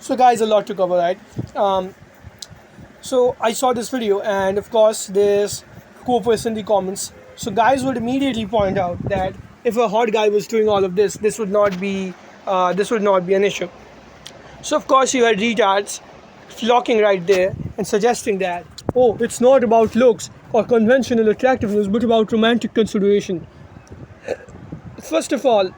So guys, a lot to cover, right? So I saw this video, and of course there's co-posts in the comments. So guys would immediately point out that if a hot guy was doing all of this, this would not be an issue. So of course you had retards flocking right there and suggesting that, oh, it's not about looks or conventional attractiveness but about romantic consideration. First of all,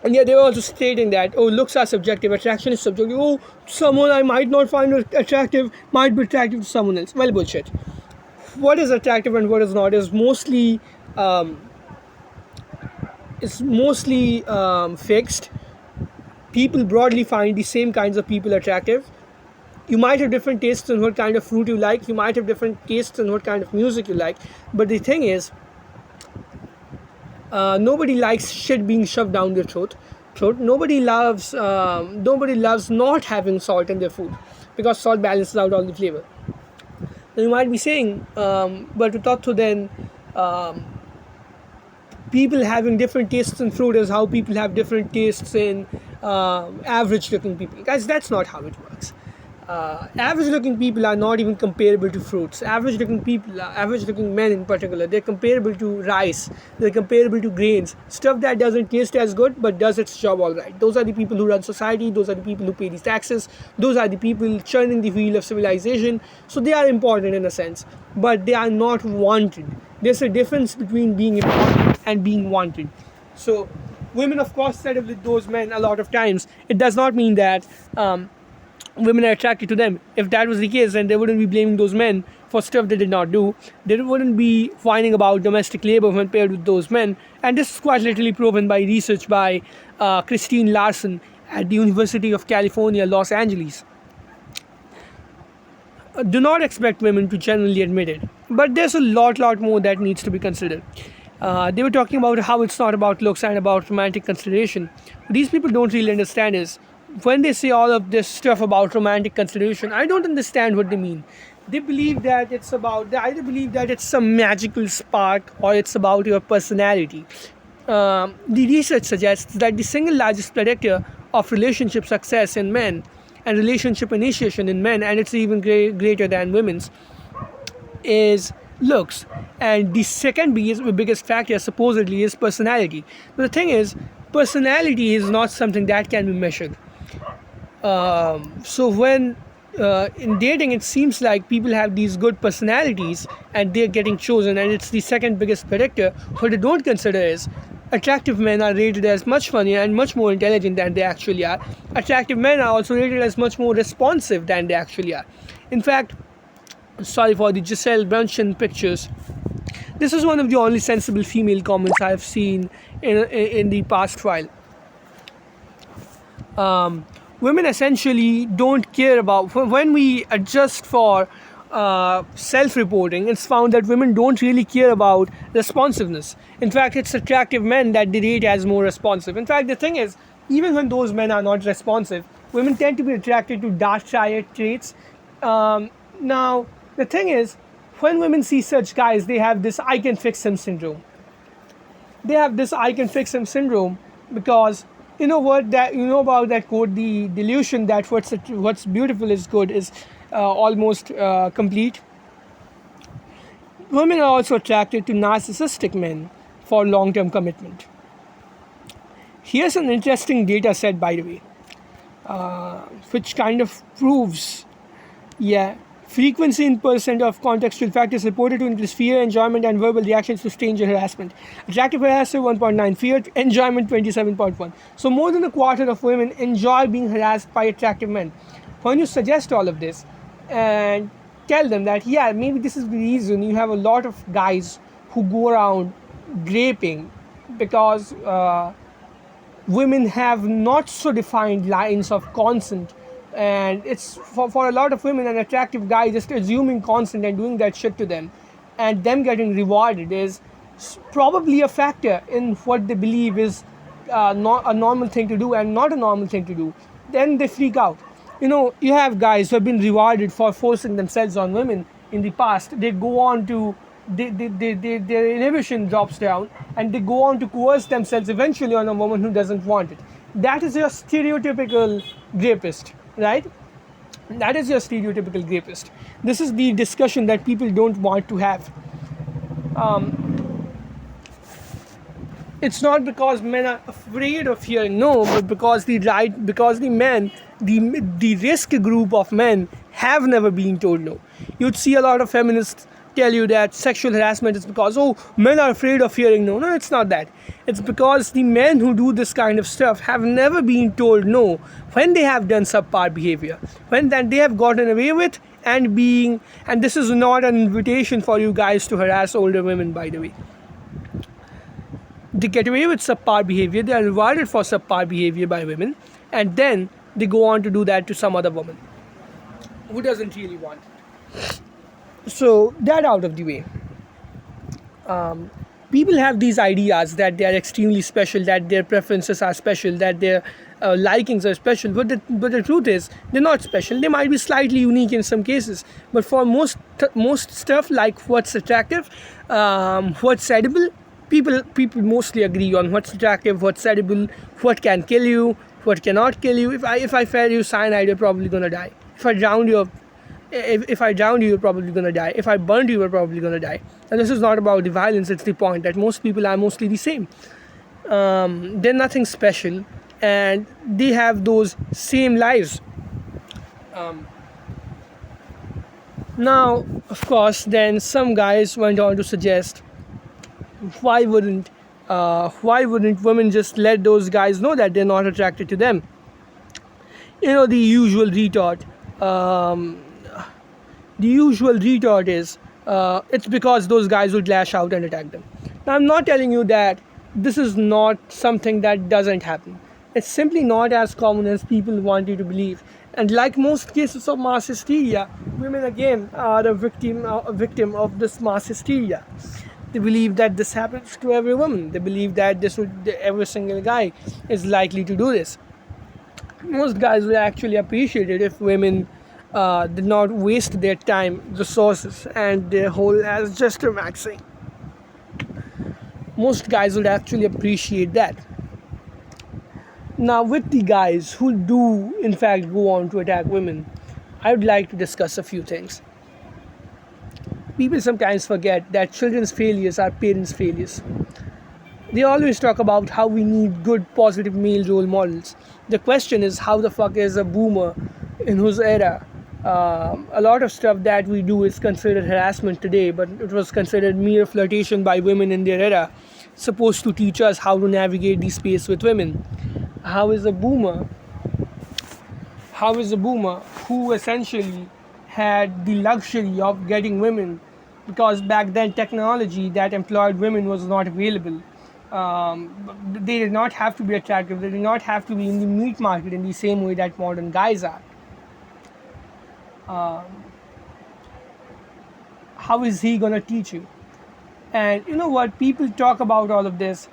and yeah, they were also stating that, oh, looks are subjective, attraction is subjective. Oh, someone I might not find attractive might be attractive to someone else. Well, bullshit. What is attractive and what is not is mostly fixed. People broadly find the same kinds of people attractive. You might have different tastes in what kind of fruit you like. You might have different tastes in what kind of music you like. But the thing is, nobody likes shit being shoved down their throat. Nobody loves not having salt in their food, because salt balances out all the flavor. Now you might be saying, but to talk to then, people having different tastes in fruit is how people have different tastes in average looking people. Guys, that's not how it works. Average looking people are not even comparable to fruits. Average looking men in particular, they're comparable to rice, they're comparable to grains, stuff that doesn't taste as good but does its job all right. Those are the people who run society, those are the people who pay these taxes, those are the people churning the wheel of civilization. So they are important in a sense, but they are not wanted. There's a difference between being important and being wanted. So women of course settle with those men a lot of times. It does not mean that women are attracted to them. If that was the case, then they wouldn't be blaming those men for stuff they did not do. They wouldn't be whining about domestic labor when paired with those men. And this is quite literally proven by research by Christine Larson at the University of California, Los Angeles. Do not expect women to genuinely admit it, but there's a lot more that needs to be considered. They were talking about how it's not about looks and about romantic consideration. What these people don't really understand is, when they say all of this stuff about romantic consideration, I don't understand what they mean. They believe that they either believe that it's some magical spark or it's about your personality. The research suggests that the single largest predictor of relationship success in men and relationship initiation in men, and it's even greater than women's, is looks. And the second biggest factor supposedly is personality. But the thing is, personality is not something that can be measured. So when in dating, it seems like people have these good personalities and they're getting chosen, and it's the second biggest predictor. What they don't consider is, attractive men are rated as much funnier and much more intelligent than they actually are. Attractive men are also rated as much more responsive than they actually are. In fact, sorry for the Giselle Bundchen pictures, this is one of the only sensible female comments I have seen in the past while. Women essentially don't care about, when we adjust for self-reporting, it's found that women don't really care about responsiveness. In fact, it's attractive men that they rate as more responsive. In fact, the thing is, even when those men are not responsive, women tend to be attracted to dark triad traits. Now, the thing is, when women see such guys, they have this "I can fix him" syndrome. They have this "I can fix him" syndrome because, you know about that quote, the delusion that what's beautiful is good is almost complete. Women are also attracted to narcissistic men for long-term commitment. Here's an interesting data set, by the way, which kind of proves, frequency in percent of contextual factors reported to increase fear, enjoyment, and verbal reactions to stranger harassment. Attractive harasser 1.9, fear, enjoyment 27.1. So more than a quarter of women enjoy being harassed by attractive men. When you suggest all of this and tell them that, maybe this is the reason you have a lot of guys who go around graping, because women have not so defined lines of consent. And it's for a lot of women, an attractive guy just assuming consent and doing that shit to them and them getting rewarded is probably a factor in what they believe is not a normal thing to do and not a normal thing to do. Then they freak out. You have guys who have been rewarded for forcing themselves on women in the past. They go on to their inhibition drops down and they go on to coerce themselves eventually on a woman who doesn't want it. That is your stereotypical rapist. right? That is your stereotypical rapist. This is the discussion that people don't want to have. It's not because men are afraid of hearing no, but because the men, the risk group of men have never been told no. You'd see a lot of feminists tell you that sexual harassment is because men are afraid of hearing no. No, it's not that. It's because the men who do this kind of stuff have never been told no when they have done subpar behavior, when that they have gotten away with and this is not an invitation for you guys to harass older women, by the way. They get away with subpar behavior, they are rewarded for subpar behavior by women, and then they go on to do that to some other woman who doesn't really want it. So, that out of the way. People have these ideas that they are extremely special, that their preferences are special, that their likings are special, but the truth is they're not special. They might be slightly unique in some cases, but for most stuff like what's attractive, what's edible, people mostly agree on what's attractive, what's edible, what can kill you, what cannot kill you. If I fed you cyanide, you're probably gonna die. If I drowned you, you're probably gonna die. If I burned you, you're probably gonna die. And this is not about the violence; it's the point that most people are mostly the same. They're nothing special, and they have those same lives. Now, of course, then some guys went on to suggest, why wouldn't women just let those guys know that they're not attracted to them? The usual retort. The usual retort is, it's because those guys would lash out and attack them. Now, I'm not telling you that this is not something that doesn't happen. It's simply not as common as people want you to believe. And like most cases of mass hysteria, women again are a victim of this mass hysteria. They believe that this happens to every woman. They believe that every single guy is likely to do this. Most guys would actually appreciate it if women did not waste their time, resources, and their whole as gesture maxing. Most guys would actually appreciate that. Now, with the guys who do in fact go on to attack women, I would like to discuss a few things. People sometimes forget that children's failures are parents' failures. They always talk about how we need good, positive male role models. The question is, how the fuck is a boomer in whose era a lot of stuff that we do is considered harassment today, but it was considered mere flirtation by women in their era, supposed to teach us how to navigate the space with women? How is a boomer who essentially had the luxury of getting women, because back then technology that employed women was not available. They did not have to be attractive. They did not have to be in the meat market in the same way that modern guys are. How is he gonna teach you? And you know what? People talk about all of this.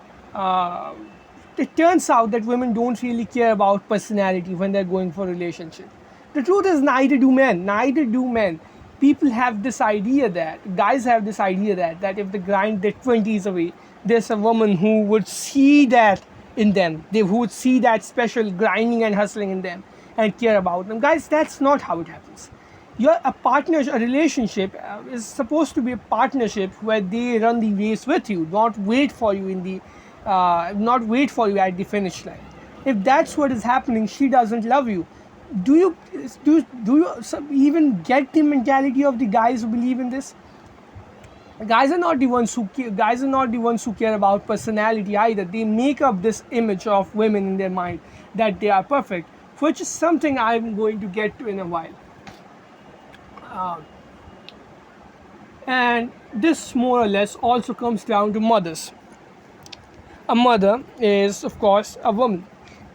It turns out that women don't really care about personality when they're going for a relationship. The truth is, neither do men. People have this idea guys have this idea that if they grind their 20s away, there's a woman who would see that in them. Who would see that special grinding and hustling in them and care about them. Guys, that's not how it happens. A relationship is supposed to be a partnership where they run the race with you, not wait for you at the finish line. If that's what is happening, she doesn't love you. Do you even get the mentality of the guys who believe in this? Guys are not the ones who care about personality either. They make up this image of women in their mind that they are perfect, which is something I'm going to get to in a while. And this more or less also comes down to mothers. A mother is, of course, a woman.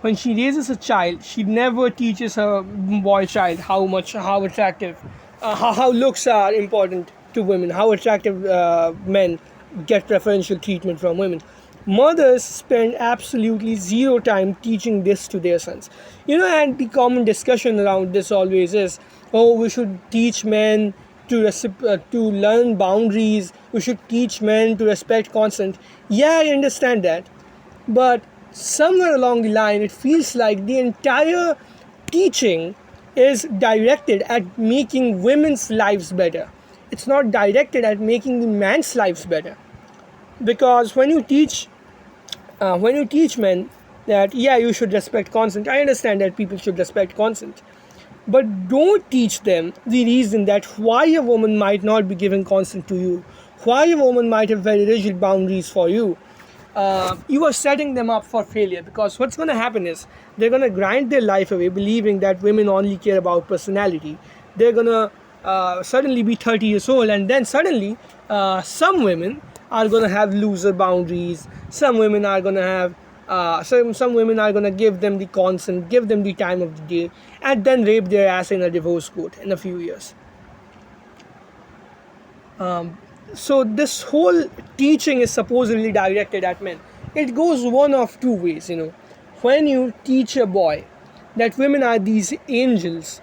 When she raises a child, she never teaches her boy child how attractive, how looks are important to women, how attractive men get preferential treatment from women. Mothers spend absolutely zero time teaching this to their sons. And the common discussion around this always is, we should teach men to learn boundaries. We should teach men to respect consent. Yeah, I understand that. But somewhere along the line, it feels like the entire teaching is directed at making women's lives better. It's not directed at making the man's lives better. Because when you teach men that, yeah, you should respect consent, I understand that people should respect consent, but don't teach them the reason that why a woman might not be giving consent to you, why a woman might have very rigid boundaries for you. You are setting them up for failure, because what's going to happen is they're going to grind their life away believing that women only care about personality. They're going to suddenly be 30 years old, and then suddenly some women are going to have looser boundaries. Some women are going to have some women are going to give them the consent, give them the time of the day, and then rape their ass in a divorce court in a few years. So this whole teaching is supposedly directed at men. It goes one of two ways, When you teach a boy that women are these angels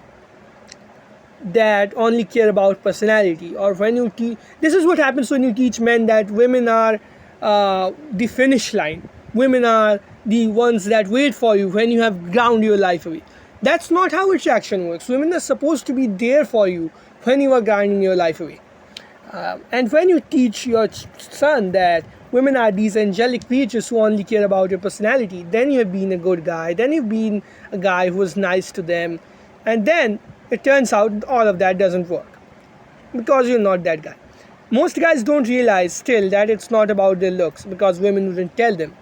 that only care about personality, or when you teach, this is what happens when you teach men that women are the finish line. Women are the ones that wait for you when you have ground your life away. That's not how attraction works. Women are supposed to be there for you when you are grinding your life away. And when you teach your son that women are these angelic creatures who only care about your personality, then you have been a good guy, then you've been a guy who was nice to them, and then it turns out all of that doesn't work because you're not that guy. Most guys don't realize still that it's not about their looks, because women wouldn't tell them.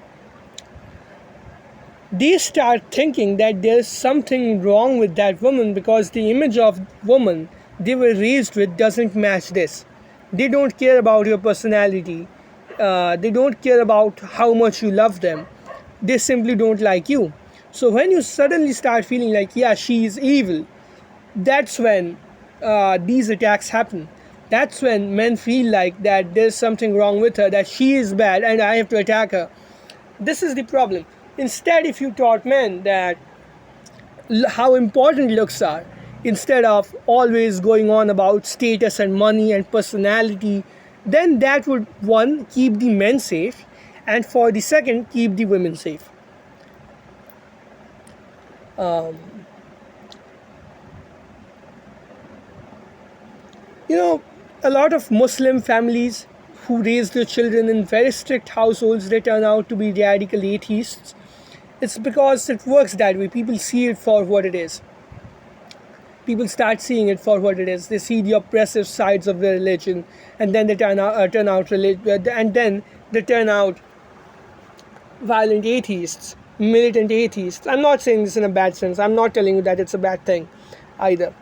They start thinking that there's something wrong with that woman because the image of woman they were raised with doesn't match this. They don't care about your personality. They don't care about how much you love them. They simply don't like you. So when you suddenly start feeling like, yeah, she is evil, that's when these attacks happen. That's when men feel like that there's something wrong with her, that she is bad and I have to attack her. This is the problem. Instead, if you taught men that how important looks are, instead of always going on about status and money and personality, then that would, one, keep the men safe, and for the second, keep the women safe. A lot of Muslim families who raise their children in very strict households, they turn out to be radical atheists. It's because it works that way. People see it for what it is. People start seeing it for what it is. They see the oppressive sides of their religion, and then they turn out violent atheists, militant atheists. I'm not saying this in a bad sense. I'm not telling you that it's a bad thing either.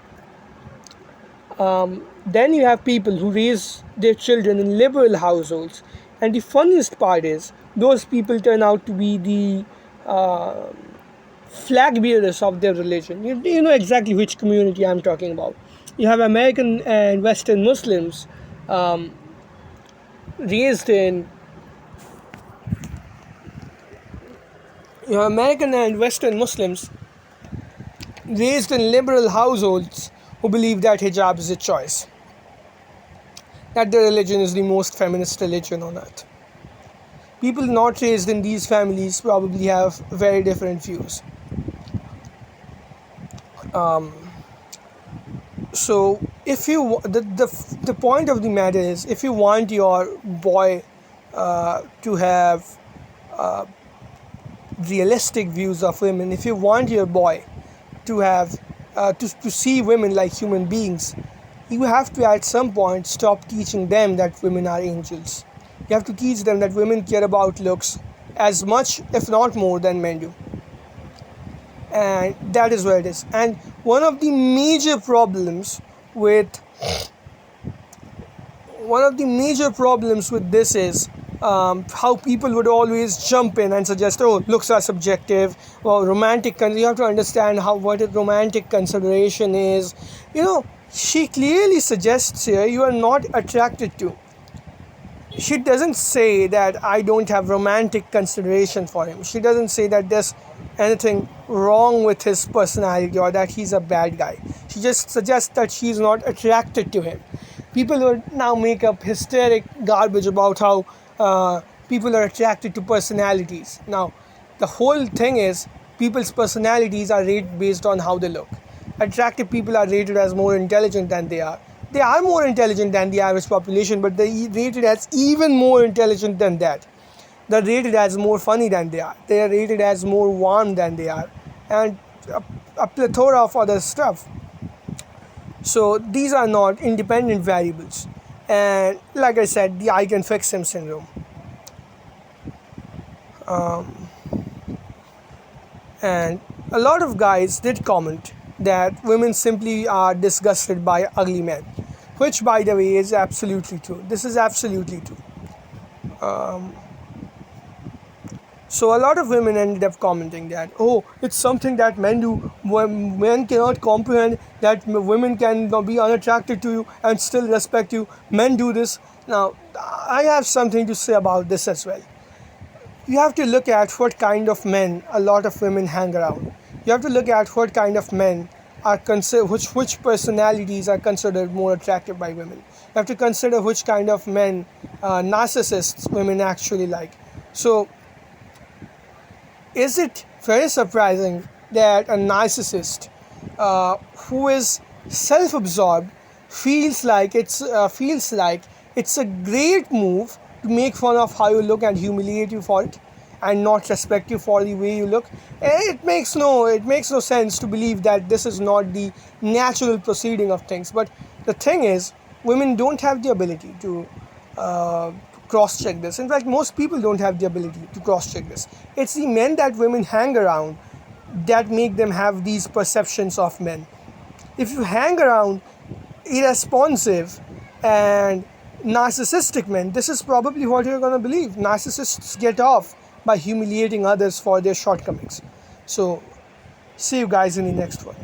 Then you have people who raise their children in liberal households, and the funniest part is those people turn out to be the flag bearers of their religion. You know exactly which community I'm talking about. You have American and Western Muslims raised in liberal households who believe that hijab is a choice, that their religion is the most feminist religion on earth. People not raised in these families probably have very different views. So if you the point of the matter is, if you want your boy to have realistic views of women, if you want your boy to have to see women like human beings, you have to at some point stop teaching them that women are angels. You have to teach them that women care about looks as much, if not more, than men do. And that is where it is. And one of the major problems with this is how people would always jump in and suggest, oh, looks are subjective, or romantic. You have to understand what a romantic consideration is. She clearly suggests here you are not attracted to. She doesn't say that I don't have romantic consideration for him. She doesn't say that there's anything wrong with his personality or that he's a bad guy. She just suggests that she's not attracted to him. People would now make up hysteric garbage about how people are attracted to personalities. Now, the whole thing is people's personalities are rated based on how they look. attractive people are rated as more intelligent than they are. They are more intelligent than the average population, but they're rated as even more intelligent than that. They're rated as more funny than they are. They are rated as more warm than they are, and a plethora of other stuff. So these are not independent variables. And like I said, the I can fix him syndrome. And a lot of guys did comment that women simply are disgusted by ugly men, which, by the way, is absolutely true. This is absolutely true. So a lot of women ended up commenting that, oh, it's something that men do. Men cannot comprehend that women can be unattracted to you and still respect you. Men do this. Now, I have something to say about this as well. You have to look at what kind of men a lot of women hang around. You have to look at what kind of men are which personalities are considered more attractive by women. You have to consider which kind of men, narcissists, women actually like. So, is it very surprising that a narcissist who is self-absorbed feels like it's a great move to make fun of how you look and humiliate you for it, and not respect you for the way you look? It makes no sense to believe that this is not the natural proceeding of things. But the thing is, women don't have the ability to cross-check this. In fact, most people don't have the ability to cross-check this. It's the men that women hang around that make them have these perceptions of men. If you hang around irresponsive and narcissistic men, this is probably what you're going to believe. Narcissists get off by humiliating others for their shortcomings. So, see you guys in the next one.